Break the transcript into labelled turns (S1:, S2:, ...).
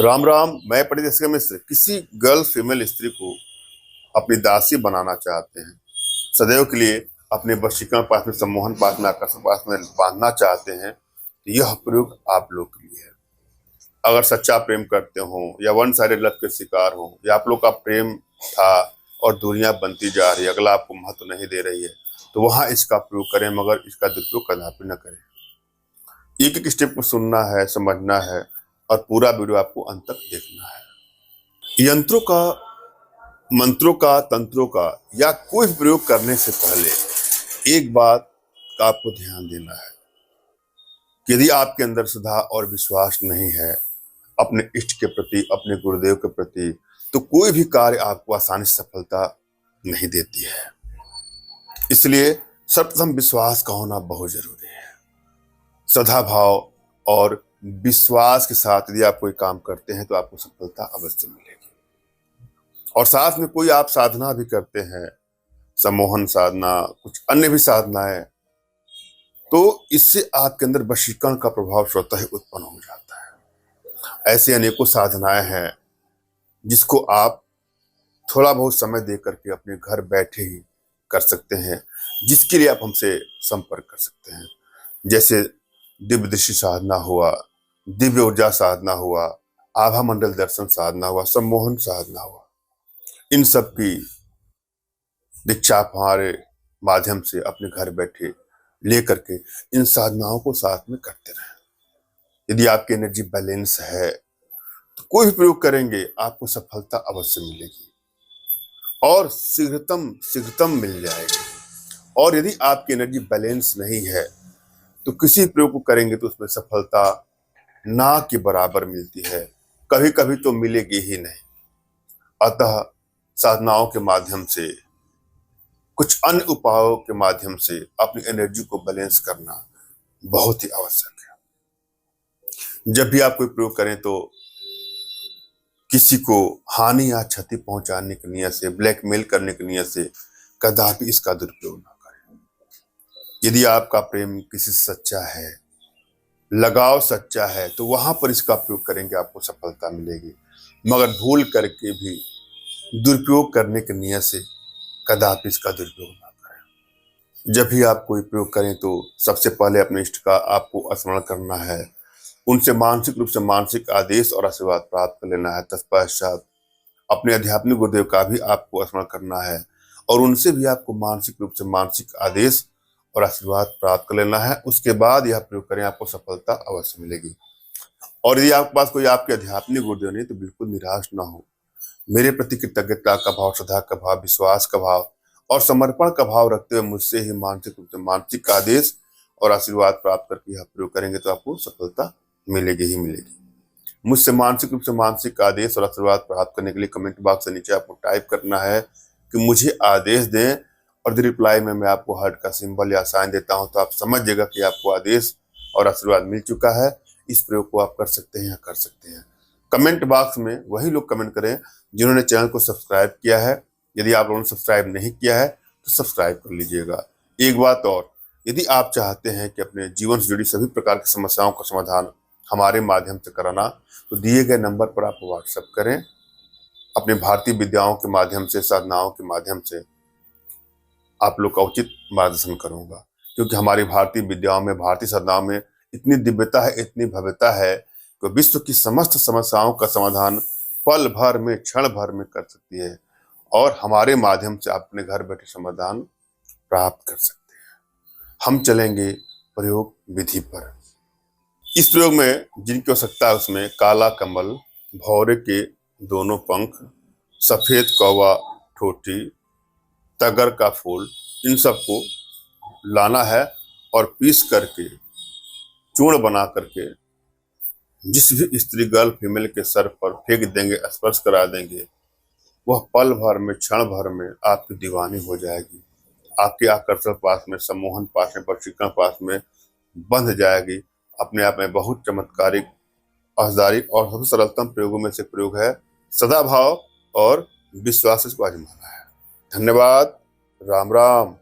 S1: राम राम। मैं पंडित एस के मिश्र किसी गर्ल फीमेल स्त्री को अपनी दासी बनाना चाहते हैं, सदैव के लिए अपने वशीकरण पास में, सम्मोहन पास में, आकर्षण पास में बांधना चाहते हैं, तो यह प्रयोग आप लोग के लिए है। अगर सच्चा प्रेम करते हो या वन साइडेड लव के शिकार हो, या आप लोग का प्रेम था और दूरियां बनती जा रही है, अगला आपको महत्व नहीं दे रही है, तो वहां इसका प्रयोग करें, मगर इसका दुरुपयोग कदापि न करें। एक एक स्टेप को सुनना है, समझना है और पूरा वीडियो आपको अंत तक देखना है। यंत्रों का, मंत्रों का, तंत्रों का या कोई भी प्रयोग करने से पहले एक बात का आपको ध्यान देना है कि यदि आपके अंदर श्रद्धा और विश्वास नहीं है अपने इष्ट के प्रति, अपने गुरुदेव के प्रति, तो कोई भी कार्य आपको आसानी से सफलता नहीं देती है। इसलिए सर्वप्रथम विश्वास का होना बहुत जरूरी है। श्रद्धा भाव और विश्वास के साथ यदि आप कोई काम करते हैं तो आपको सफलता अवश्य मिलेगी। और साथ में कोई आप साधना भी करते हैं, सम्मोहन साधना, कुछ अन्य भी साधनाएं, तो इससे आपके अंदर वशीकरण का प्रभाव स्वतः ही उत्पन्न हो जाता है। ऐसी अनेकों साधनाएं हैं जिसको आप थोड़ा बहुत समय दे करके अपने घर बैठे ही कर सकते हैं, जिसके लिए आप हमसे संपर्क कर सकते हैं। जैसे दिव्य दृष्टि साधना हुआ, दिव्य ऊर्जा साधना हुआ, आभा मंडल दर्शन साधना हुआ, सम्मोहन साधना हुआ। इन सब की दीक्षा आप हमारे माध्यम से अपने घर बैठे लेकर के इन साधनाओं को साथ में करते रहें। यदि आपकी एनर्जी बैलेंस है तो कोई भी प्रयोग करेंगे आपको सफलता अवश्य मिलेगी और शीघ्रतम शीघ्रतम मिल जाएगी। और यदि आपकी एनर्जी बैलेंस नहीं है तो किसी प्रयोग को करेंगे तो उसमें सफलता ना के बराबर मिलती है, कभी कभी तो मिलेगी ही नहीं। अतः साधनाओं के माध्यम से, कुछ अन्य उपायों के माध्यम से अपनी एनर्जी को बैलेंस करना बहुत ही आवश्यक है। जब भी आप कोई प्रयोग करें तो किसी को हानि या क्षति पहुंचाने की नियत से, ब्लैकमेल करने की नियत से कदापि इसका दुरुपयोग ना करें। यदि आपका प्रेम किसी से सच्चा है, लगाव सच्चा है, तो वहां पर इसका प्रयोग करेंगे आपको सफलता मिलेगी। मगर भूल करके भी दुरुपयोग करने की नियत से कदापि इसका दुरुपयोग ना करें। जब भी आप कोई प्रयोग करें तो सबसे पहले अपने इष्ट का आपको स्मरण करना है, उनसे मानसिक रूप से मानसिक आदेश और आशीर्वाद प्राप्त कर लेना है। तत्पश्चात अपने आध्यात्मिक गुरुदेव का भी आपको स्मरण करना है और उनसे भी आपको मानसिक रूप से मानसिक आदेश और आशीर्वाद प्राप्त कर लेना है। उसके बाद यह प्रयोग करें, आपको सफलता अवश्य मिलेगी। और यदि आपके पास कोई आपके आध्यात्मिक गुरुदेव नहीं तो बिल्कुल निराश ना हो। मेरे प्रति कृतज्ञता का भाव, श्रद्धा का भाव, विश्वास का भाव और समर्पण का भाव रखते हुए मुझसे ही मानसिक रूप से मानसिक आदेश और आशीर्वाद प्राप्त करके यह प्रयोग करेंगे तो आपको सफलता मिलेगी ही मिलेगी। मुझसे मानसिक रूप से मानसिक आदेश और आशीर्वाद प्राप्त करने के लिए कमेंट बॉक्स से नीचे आपको टाइप करना है कि मुझे आदेश दें, और रिप्लाई में मैं आपको हार्ट का सिंबल या साइन देता हूं, तो आप समझ जाएगा कि आपको आदेश और आशीर्वाद मिल चुका है। इस प्रयोग को आप कर सकते हैं या कर सकते हैं। कमेंट बॉक्स में वही लोग कमेंट करें जिन्होंने चैनल को सब्सक्राइब किया है। यदि आप लोगों ने सब्सक्राइब नहीं किया है तो सब्सक्राइब कर लीजिएगा। एक बात और, यदि आप चाहते हैं कि अपने जीवन से जुड़ी सभी प्रकार की समस्याओं का समाधान हमारे माध्यम से कराना, तो दिए गए नंबर पर आप व्हाट्सएप करें। अपने भारतीय विद्याओं के माध्यम से, साधनाओं के माध्यम से आप लोग का उचित मार्गदर्शन करूंगा, क्योंकि हमारी भारतीय विद्याओं में, भारतीय साधनाओं में इतनी दिव्यता है, इतनी भव्यता है कि विश्व की समस्त समस्याओं का समाधान पल भर में, क्षण भर में कर सकती है। और हमारे माध्यम से आप अपने घर बैठे समाधान प्राप्त कर सकते हैं। हम चलेंगे प्रयोग विधि पर। इस प्रयोग में जिनकी आवश्यकता है उसमें काला कमल, भौरे के दोनों पंख, सफेद कौवा ठोटी, तगर का फूल, इन सबको लाना है और पीस करके चूर्ण बना करके जिस भी स्त्री, गर्ल, फीमेल के सर पर फेंक देंगे, स्पर्श करा देंगे, वह पल भर में, क्षण भर में आपकी दीवानी हो जाएगी। आपके आकर्षण पास में, सम्मोहन पास में, वशीकरण पास में बंध जाएगी। अपने आप में बहुत चमत्कारिक, असरदायक और सबसे सरलतम प्रयोगों में से प्रयोग है। सदा भाव और विश्वास से इसको आजमाना है। धन्यवाद। राम राम।